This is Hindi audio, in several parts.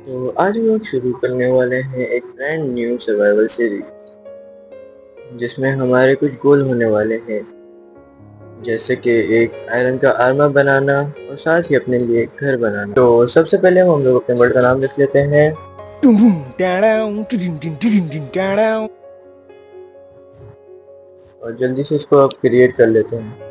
तो आज हम लोग शुरू करने वाले हैं एक ब्रांड न्यू सर्वाइवल सीरीज जिसमें हमारे कुछ गोल होने वाले हैं, जैसे कि एक आयरन का आर्मर बनाना और साथ ही अपने लिए एक घर बनाना। तो सबसे पहले हम लोग अपने वर्ड का नाम लिख लेते हैं और जल्दी से इसको अब क्रिएट कर लेते हैं।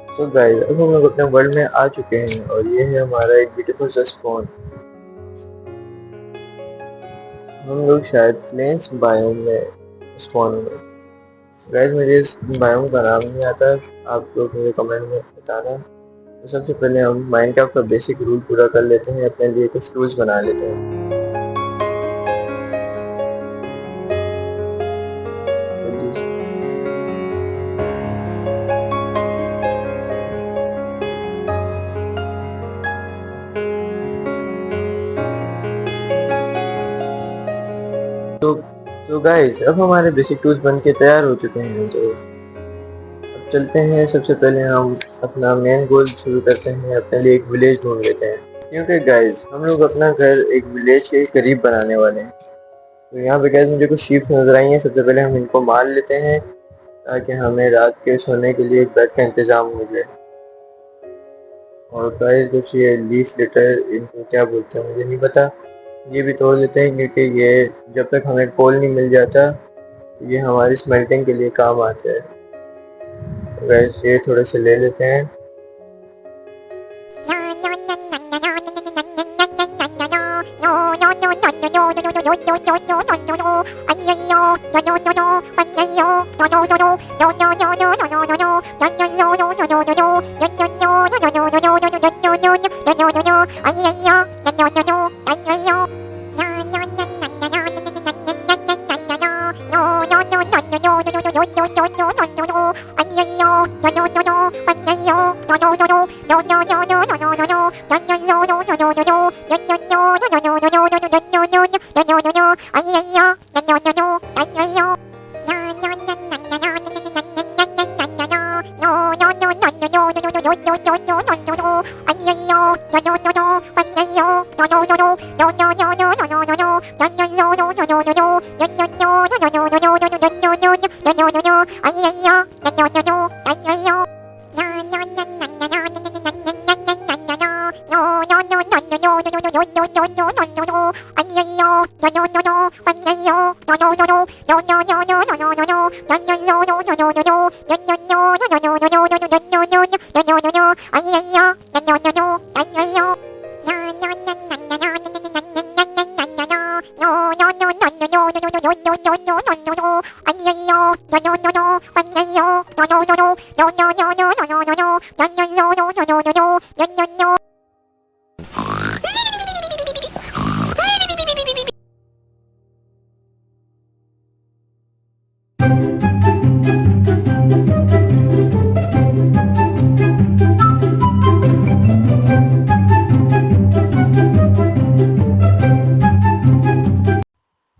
तो गाइस, अब हम लोग अपने वर्ल्ड में आ चुके हैं और ये है हमारा एक ब्यूटीफुल सा स्पॉन। हम लोग शायद प्लेन्स बायोम में स्पॉन हुए। गाइस, मुझे इस बायोम का नाम नहीं आता, आप लोग मुझे कमेंट में बताना। तो सबसे पहले हम माइनक्राफ्ट का बेसिक रूल पूरा कर लेते हैं, अपने लिए कुछ टूल्स बना लेते हैं। जल्दी से। तो गाइस, अब हमारे बेसिक टूल्स बन के तैयार हो चुके हैं। तो अब चलते हैं, सबसे पहले हम अपना मेन गोल शुरू करते हैं, अपने लिए एक विलेज ढूंढ लेते हैं। क्योंकि गाइस, हम लोग अपना घर एक विलेज के करीब बनाने वाले हैं। तो यहाँ पे गाइस मुझे कुछ शीप्स नजर आई हैं। सबसे पहले हम इनको मार लेते हैं ताकि हमें रात के सोने के लिए एक बेड का इंतजाम हो जाए। और गाइस, कुछ ये लीफ लिटर, इनको क्या बोलते हैं मुझे नहीं पता, ये भी तोड़ लेते हैं क्योंकि ये जब तक हमें कोल नहीं मिल जाता ये हमारी स्मेल्टिंग के लिए काम आता है। गाइस, ये थोड़े से ले लेते हैं।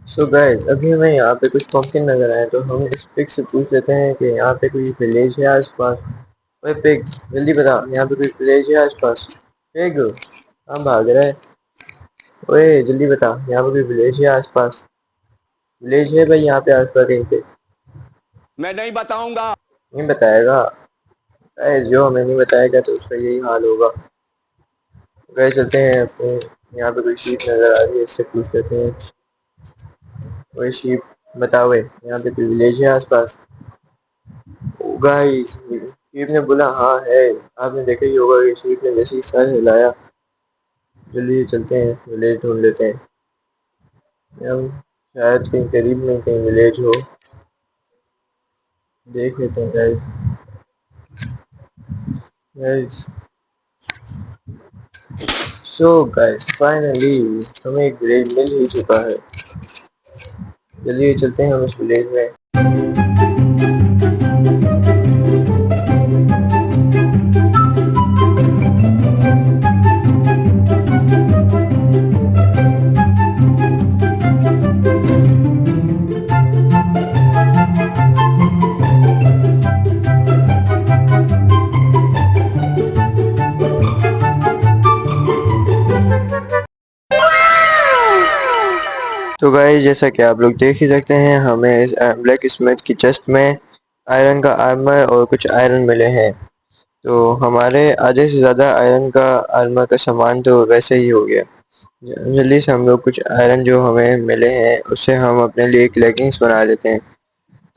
सो गाइस, अभी हमें यहाँ पे कुछ पंपकिन नजर आए, तो हम इस पिग से पूछ लेते हैं कि यहाँ पे कोई विलेज है आसपास। ओए पिग, जल्दी बता, यहाँ पे कोई विलेज है आसपास। पिग, कहाँ भाग रहा है? ओए जल्दी बता, यहाँ पे कोई विलेज है आसपास? विलेज है भाई यहाँ पे आसपास कहीं पे? मैं नहीं बताऊंगा। नहीं बताएगा? गाइस, जो हमें नहीं बताएगा तो उसका यही हाल होगा। गाइस, चलते हैं अपने, यहाँ पे कोई शीप नजर आ रही है, इससे पूछ लेते हैं। ओए शीप, बताओ यहाँ पे कोई विलेज है आसपास? गाइस, शीप ने बोला हाँ है। आपने देखा ही होगा कि शीप ने जैसे ही सर हिलाया, जल्दी चलते हैं विलेज ढूंढ लेते हैं। हम शायद कहीं करीब में कहीं विलेज हो, देख लेते हैं गाइस। सो गाइस, फाइनली हमें एक विलेज मिल ही चुका है। जल्दी चलते हैं हम इस विलेज में। तो गाइस जैसा कि आप लोग देख ही सकते हैं, हमें इस ब्लैक स्मिथ की चेस्ट में आयरन का आर्मर और कुछ आयरन मिले हैं। तो हमारे आधे से ज़्यादा आयरन का आर्मर का सामान तो वैसे ही हो गया। जल्दी से हम लोग कुछ आयरन जो हमें मिले हैं उससे हम अपने लिए एक लेगिंग्स बना लेते हैं,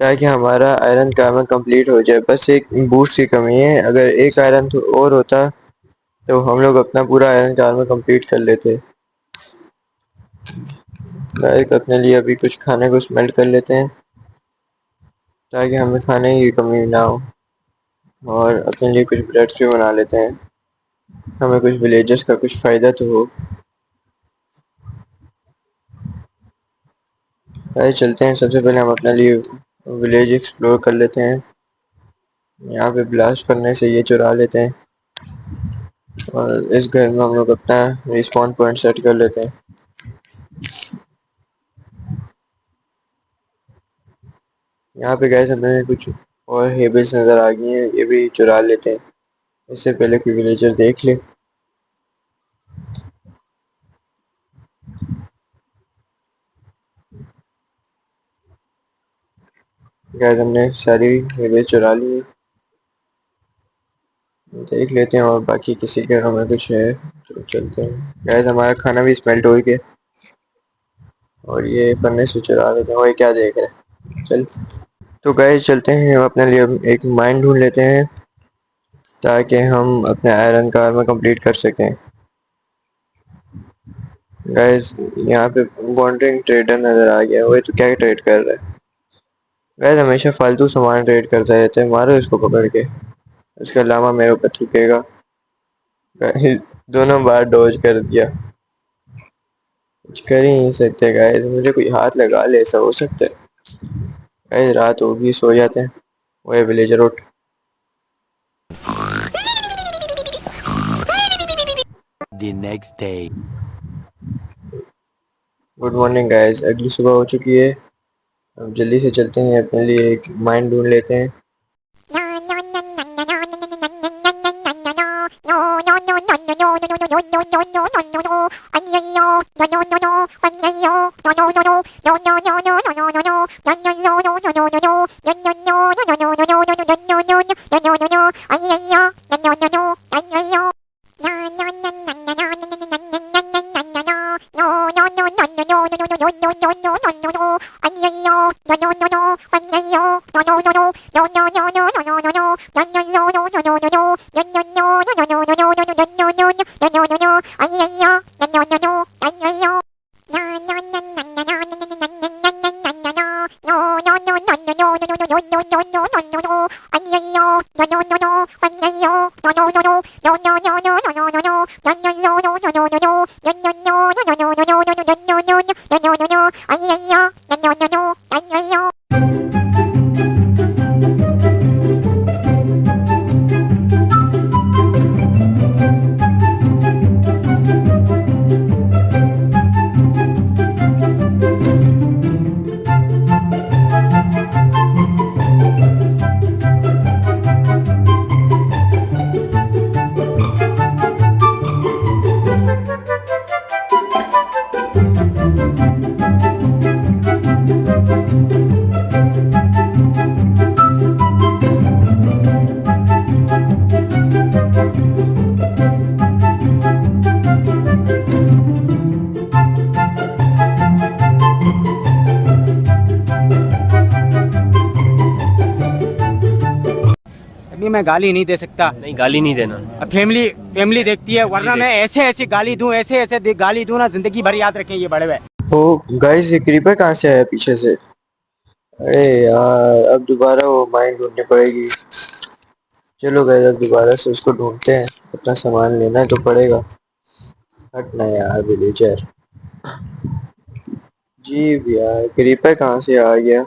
ताकि हमारा आयरन का आर्मर कंप्लीट हो जाए। बस एक बूस्ट की कमी है, अगर एक आयरन तो और होता तो हम लोग अपना पूरा आयरन का आर्मर कंप्लीट कर लेते। गाइस अपने लिए अभी कुछ खाने को स्मेल्ट कर लेते हैं, ताकि हमें खाने की कमी ना हो, और अपने लिए कुछ ब्रेड्स भी बना लेते हैं, हमें कुछ विलेजर्स का कुछ फ़ायदा तो हो। गाइस चलते हैं, सबसे पहले हम अपने लिए विलेज एक्सप्लोर कर लेते हैं। यहाँ पे ब्लास्ट करने से ये चुरा लेते हैं, और इस घर में हम लोग अपना रिस्पॉन पॉइंट सेट कर लेते हैं। यहाँ पे गाइस हमें कुछ और हेबल्स नज़र आ गई हैं, ये भी चुरा लेते हैं, इससे पहले कोई विलेजर देख ले। गाइस हमने सारी हेबल्स चुरा ली हैं, देख लेते हैं, और बाकी किसी के घर में कुछ है तो चलते हैं। गाइस हमारा खाना भी स्मेल्ट हो गया, और ये पन्ने से चुरा लेते हैं। और ये क्या देख रहे हैं, चल। तो गाइस चलते हैं, हम अपने लिए एक माइन ढूंढ लेते हैं, ताकि हम अपने आयरन का आर्मर कंप्लीट कर सकें। गाइस यहाँ पे वॉन्डरिंग ट्रेडर नज़र आ गया, वो तो क्या ट्रेड कर रहा है। गाइस हमेशा फालतू सामान ट्रेड करता रहता है, मारो इसको पकड़ के, इसके अलावा मेरे ऊपर थूकेगा। गाइस दोनों बार डॉज कर दिया, कुछ कर ही नहीं सकते। गाइस मुझे कोई हाथ लगा ले, ऐसा हो सकता है। गाइस रात होगी, सो जाते हैं। वो विलेजर उठ। The next day. Good morning guys, अगली सुबह हो चुकी है। अब जल्दी से चलते हैं, अपने लिए एक माइन ढूंढ लेते हैं। अभी मैं गाली नहीं दे सकता। नहीं, गाली नहीं देना। अब फैमिली फैमिली देखती है, वरना मैं ऐसे ऐसे गाली दूं, ऐसे ऐसे गाली दूं ना, जिंदगी भर याद रखें ये बड़े हुए। ओ गाइस, ये क्रीपर कहाँ से आया पीछे से। अरे यार, अब दोबारा वो माइन ढूंढनी पड़ेगी। चलो गाइस, अब दोबारा से उसको ढूंढते हैं, अपना सामान लेना तो पड़ेगा। हटना यार विलेजर। जी भैया, क्रीपर कहाँ से आ गया,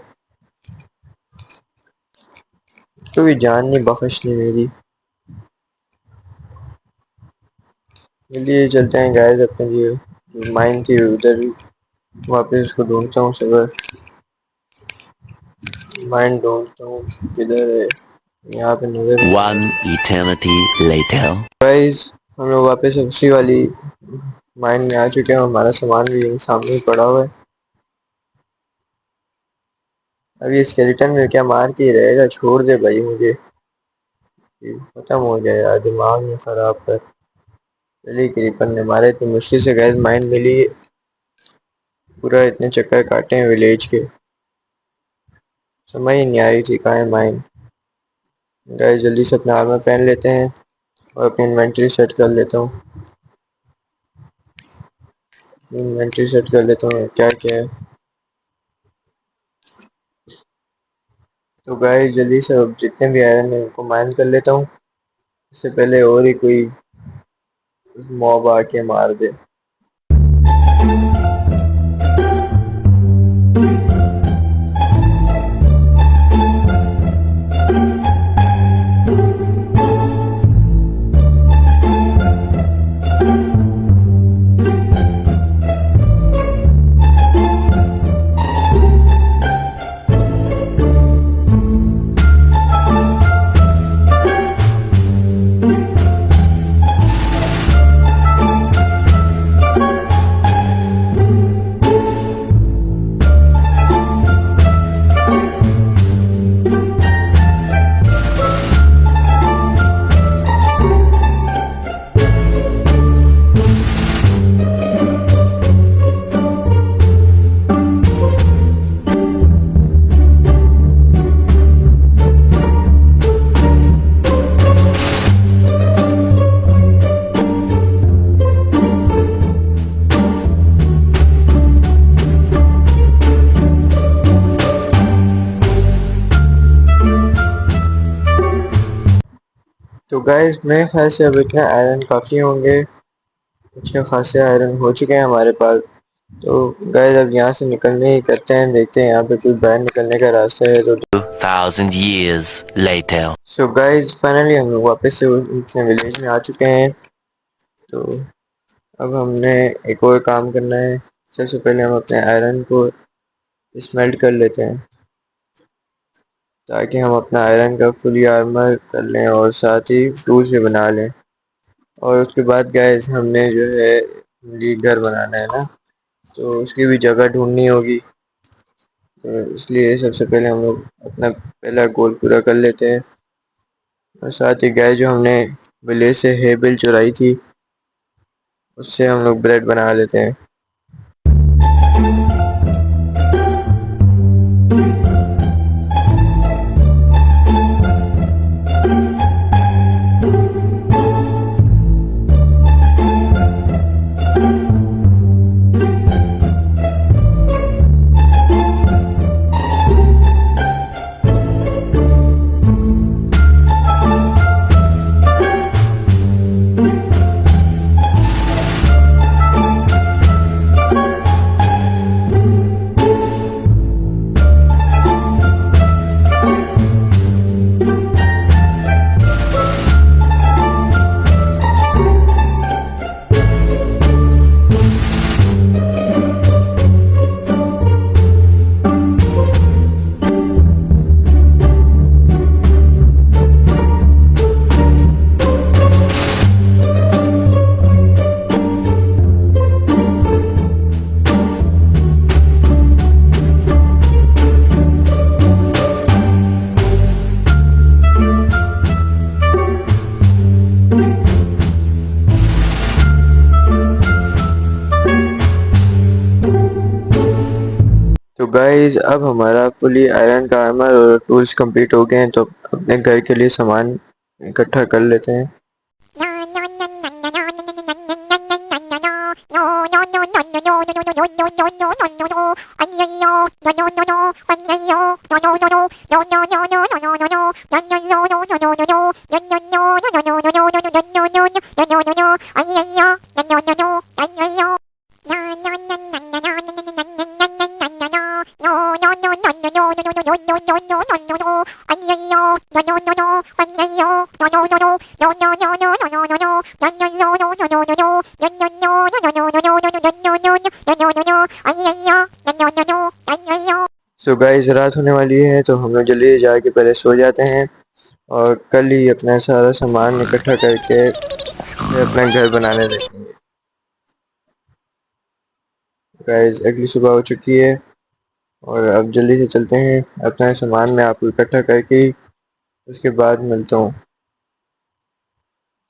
तो भी जान नहीं बख्शनी मेरी। जल्दी चलते हैं गाइस, अपने लिए माइन थी उधर, वापस उसको ढूंढता हूँ। सबर माइन ढूंढता हूँ, किधर है, यहाँ पे नजर। One eternity later. गाइस हम लोग वापस उसी वाली माइन में आ चुके हैं, हमारा सामान भी यहीं सामने ही पड़ा हुआ है। अभी स्केलेटन में क्या मार के ही रहेगा, छोड़ दे भाई मुझे, खत्म हो गया यार, दिमाग नहीं खराब कर। चलिए क्रीपर ने मारे, इतनी मुश्किल से गैस माइन मिली, पूरा इतने चक्कर काटे हैं विलेज के, समझ ही नहीं आ रही थी कहाँ है माइन। गैस जल्दी से अपना आर्मर पहन लेते हैं और अपनी इन्वेंट्री सेट कर लेता हूँ। इन्वेंट्री सेट कर लेता हूँ, क्या क्या है। तो गाइस जल्दी से अब जितने भी आयरन है उनको माइन कर लेता हूँ, इससे पहले और ही कोई मॉब आके मार दे। तो गाइस मेरे ख्याल से अब इतना आयरन काफ़ी होंगे, अच्छे खासे आयरन हो चुके हैं हमारे पास। तो गाइस अब यहाँ से निकलने ही करते हैं, देखते हैं यहाँ पे कुछ बाहर निकलने का रास्ता है तो। 2,000 years later. So guys finally हम लोग वापस से अपने विलेज में आ चुके हैं। तो अब हमने एक और काम करना है, सबसे पहले हम अपने आयरन को स्मेल्ट कर लेते हैं ताकि हम अपना आयरन का फुली आर्मर कर लें और साथ ही टूल्स भी बना लें। और उसके बाद गैस हमने जो है ये घर बनाना है ना, तो उसकी भी जगह ढूंढनी होगी। तो इसलिए सबसे पहले हम लोग अपना पहला गोल पूरा कर लेते हैं और साथ ही गैस जो हमने विलेज से हेबिल चुराई थी उससे हम लोग ब्रेड बना लेते हैं। तो गाइज अब हमारा फुली आयरन का आर्मर और टूल्स कंप्लीट हो गए हैं, तो अपने घर के लिए सामान इकट्ठा कर लेते हैं। सो गाइस रात होने वाली है तो हम लोग जल्दी जाके पहले सो जाते हैं और कल ही अपना सारा सामान इकट्ठा करके फिर अपना घर बनाने लगेंगे। गाइस अगली सुबह हो चुकी है और अब जल्दी से चलते हैं, अपना सामान मैं आपको इकट्ठा करके उसके बाद मिलता हूँ।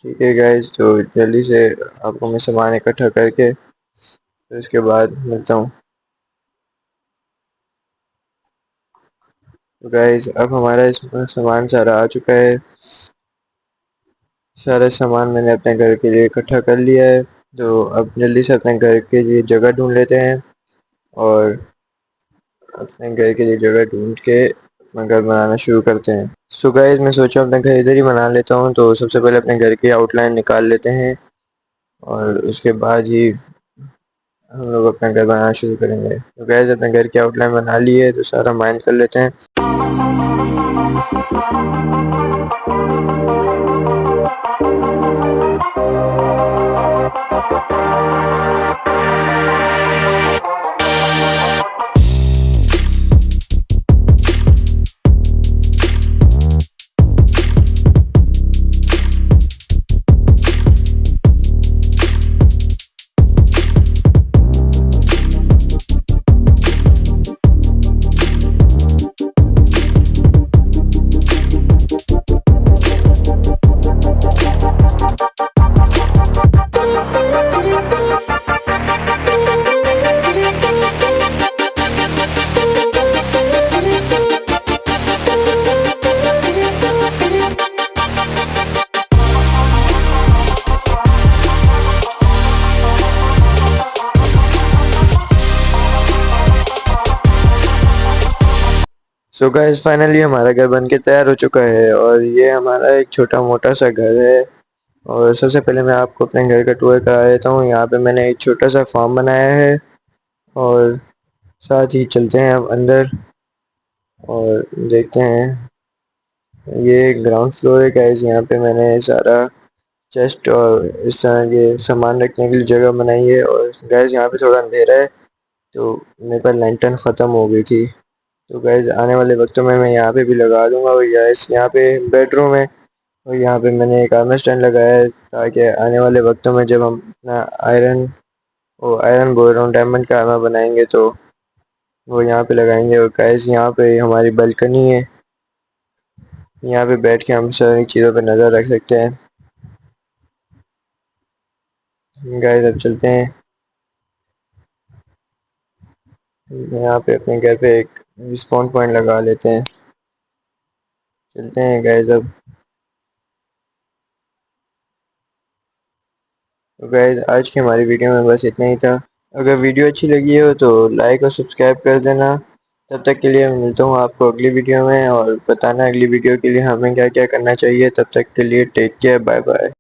ठीक है गाइस, तो जल्दी से आपको मैं सामान इकट्ठा करके फिर उसके बाद मिलता हूँ। तो गाइस अब हमारा इसमें सामान सारा आ चुका है। सारा सामान मैंने अपने घर के लिए इकट्ठा कर लिया है। तो अब जल्दी से अपने घर के लिए जगह ढूंढ लेते हैं और अपने घर के लिए जगह ढूंढ के अपना घर बनाना शुरू करते हैं। सो गाइस मैं सोचा अपना घर इधर ही बना लेता हूँ। तो सबसे पहले अपने घर की आउटलाइन निकाल लेते हैं और उसके बाद ही हम लोग अपना घर बनाना शुरू करेंगे। तो गाइस अपने घर की आउटलाइन बना ली है, तो सारा माइन कर लेते हैं। सो गाइस फाइनली हमारा घर बन के तैयार हो चुका है और ये हमारा एक छोटा मोटा सा घर है। और सबसे पहले मैं आपको अपने घर का टूर करा देता हूँ। यहाँ पे मैंने एक छोटा सा फार्म बनाया है और साथ ही चलते हैं हम अंदर और देखते हैं। ये ग्राउंड फ्लोर है गाइस। यहाँ पे मैंने सारा चेस्ट और इस तरह के सामान रखने के लिए जगह बनाई है। और गाइस यहाँ पे थोड़ा अंधेरा है, तो मेरे पास लैंटर्न ख़त्म हो गई थी। तो गाइस आने वाले वक्तों में मैं यहाँ पे भी लगा दूंगा। और गाइस यहाँ पे बेडरूम है और यहाँ पे मैंने एक आर्मर स्टैंड लगाया है, ताकि आने वाले वक्तों में जब हम अपना आयरन बोल रहा हूँ, डायमंड का आर्मर बनाएंगे तो वो यहाँ पे लगाएंगे। और गाइस यहाँ पे हमारी बालकनी है, यहाँ पे बैठ के हम सारी चीज़ों पे नज़र रख सकते हैं। गाइस अब चलते हैं, यहाँ पे अपने घर पे एक स्पॉन पॉइंट लगा लेते हैं। चलते हैं गाइस अब। तो गाइस आज की हमारी वीडियो में बस इतना ही था। अगर वीडियो अच्छी लगी हो तो लाइक और सब्सक्राइब कर देना। तब तक के लिए मैं मिलता हूँ आपको अगली वीडियो में, और बताना अगली वीडियो के लिए हमें क्या क्या करना चाहिए। तब तक के लिए टेक केयर, बाय बाय।